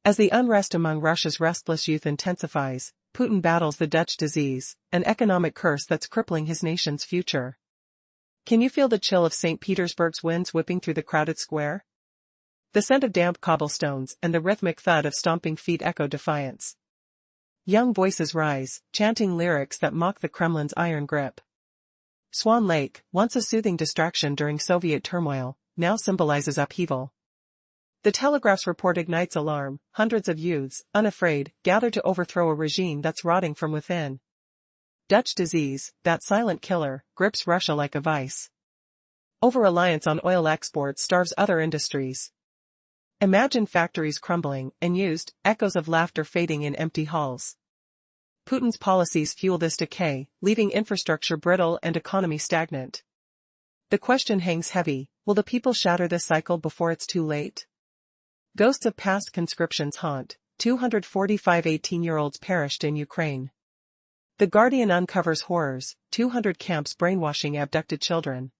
As the unrest among Russia's restless youth intensifies, Putin battles the Dutch disease, an economic curse that's crippling his nation's future. Can you feel the chill of St. Petersburg's winds whipping through the crowded square? The scent of damp cobblestones and the rhythmic thud of stomping feet echo defiance. Young voices rise, chanting lyrics that mock the Kremlin's iron grip. Swan Lake, once a soothing distraction during Soviet turmoil, now symbolizes upheaval. The Telegraph's report ignites alarm. Hundreds of youths, unafraid, gather to overthrow a regime that's rotting from within. Dutch disease, that silent killer, grips Russia like a vice. Over-reliance on oil exports starves other industries. Imagine factories crumbling, unused, echoes of laughter fading in empty halls. Putin's policies fuel this decay, leaving infrastructure brittle and economy stagnant. The question hangs heavy: will the people shatter this cycle before it's too late? Ghosts of past conscriptions haunt. 245 18-year-olds perished in Ukraine. The Guardian uncovers horrors: 200 camps brainwashing abducted children.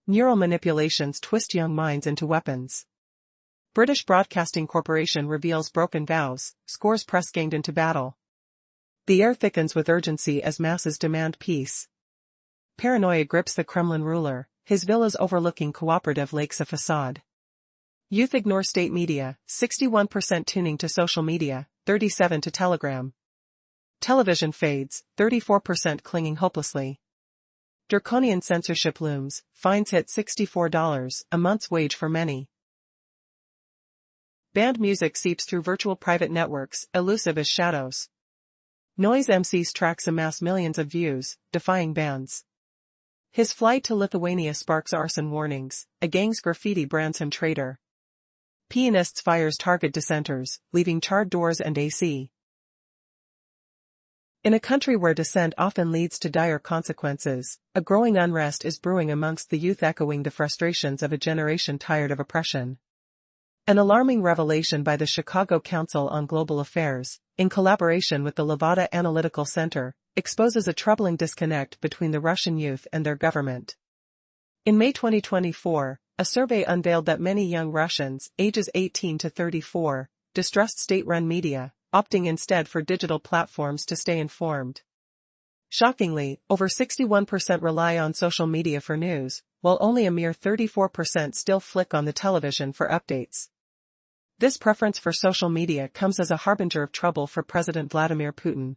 Neural manipulations twist young minds into weapons. British Broadcasting Corporation reveals broken vows, scores press-ganged into battle. The air thickens with urgency as masses demand peace. Paranoia grips the Kremlin ruler, his villas overlooking cooperative lakes a facade. Youth ignore state media, 61% tuning to social media, 37% to Telegram. Television fades, 34% clinging hopelessly. Draconian censorship looms, fines hit $64, a month's wage for many. Banned music seeps through virtual private networks, elusive as shadows. Noise MC's tracks amass millions of views, defying bans. His flight to Lithuania sparks arson warnings, a gang's graffiti brands him traitor. Pianists fires target dissenters, leaving charred doors and AC. In a country where dissent often leads to dire consequences, a growing unrest is brewing amongst the youth, echoing the frustrations of a generation tired of oppression. An alarming revelation by the Chicago Council on Global Affairs, in collaboration with the Levada Analytical Center, exposes a troubling disconnect between the Russian youth and their government. In May 2024, a survey unveiled that many young Russians, ages 18 to 34, distrust state-run media, opting instead for digital platforms to stay informed. Shockingly, over 61% rely on social media for news, while only a mere 34% still flick on the television for updates. This preference for social media comes as a harbinger of trouble for President Vladimir Putin.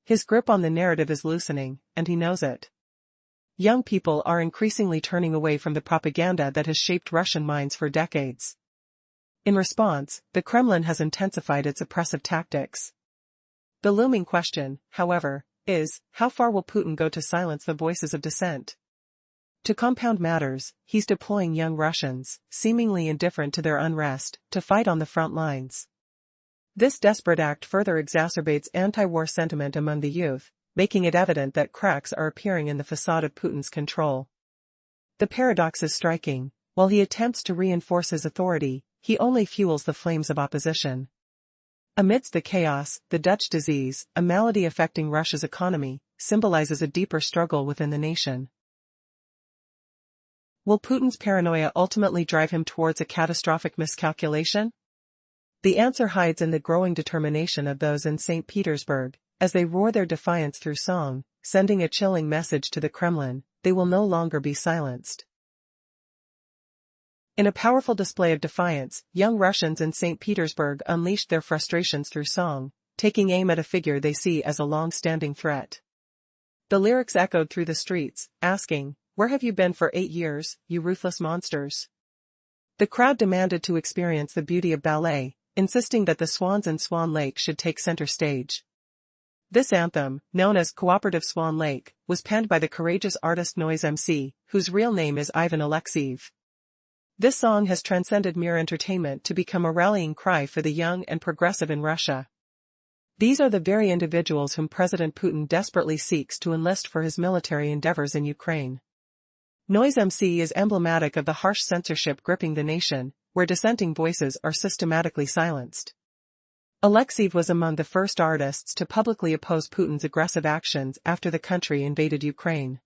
His grip on the narrative is loosening, and he knows it. Young people are increasingly turning away from the propaganda that has shaped Russian minds for decades. In response, the Kremlin has intensified its oppressive tactics. The looming question, however, is, how far will Putin go to silence the voices of dissent? To compound matters, he's deploying young Russians, seemingly indifferent to their unrest, to fight on the front lines. This desperate act further exacerbates anti-war sentiment among the youth, making it evident that cracks are appearing in the facade of Putin's control. The paradox is striking: while he attempts to reinforce his authority, he only fuels the flames of opposition. Amidst the chaos, the Dutch disease, a malady affecting Russia's economy, symbolizes a deeper struggle within the nation. Will Putin's paranoia ultimately drive him towards a catastrophic miscalculation? The answer hides in the growing determination of those in St. Petersburg, as they roar their defiance through song, sending a chilling message to the Kremlin: they will no longer be silenced. In a powerful display of defiance, young Russians in St. Petersburg unleashed their frustrations through song, taking aim at a figure they see as a long-standing threat. The lyrics echoed through the streets, asking, "Where have you been for 8 years, you ruthless monsters?" The crowd demanded to experience the beauty of ballet, insisting that the swans in Swan Lake should take center stage. This anthem, known as Cooperative Swan Lake, was penned by the courageous artist Noise MC, whose real name is Ivan Alexeyev. This song has transcended mere entertainment to become a rallying cry for the young and progressive in Russia. These are the very individuals whom President Putin desperately seeks to enlist for his military endeavors in Ukraine. Noise MC is emblematic of the harsh censorship gripping the nation, where dissenting voices are systematically silenced. Alexeyev was among the first artists to publicly oppose Putin's aggressive actions after the country invaded Ukraine.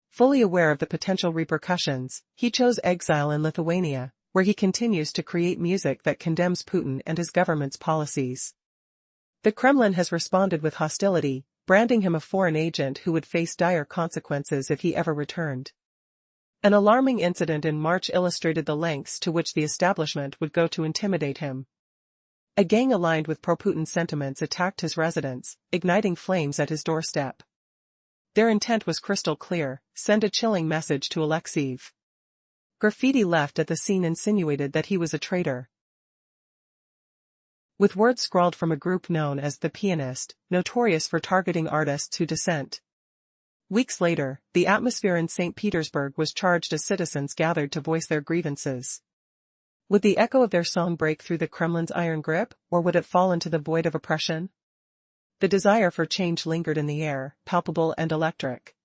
Fully aware of the potential repercussions, he chose exile in Lithuania, where he continues to create music that condemns Putin and his government's policies. The Kremlin has responded with hostility, branding him a foreign agent who would face dire consequences if he ever returned. An alarming incident in March illustrated the lengths to which the establishment would go to intimidate him. A gang aligned with pro-Putin sentiments attacked his residence, igniting flames at his doorstep. Their intent was crystal clear: send a chilling message to Alexeyev. Graffiti left at the scene insinuated that he was a traitor, with words scrawled from a group known as the Pianist, notorious for targeting artists who dissent. Weeks later, the atmosphere in St. Petersburg was charged as citizens gathered to voice their grievances. Would the echo of their song break through the Kremlin's iron grip, or would it fall into the void of oppression? The desire for change lingered in the air, palpable and electric.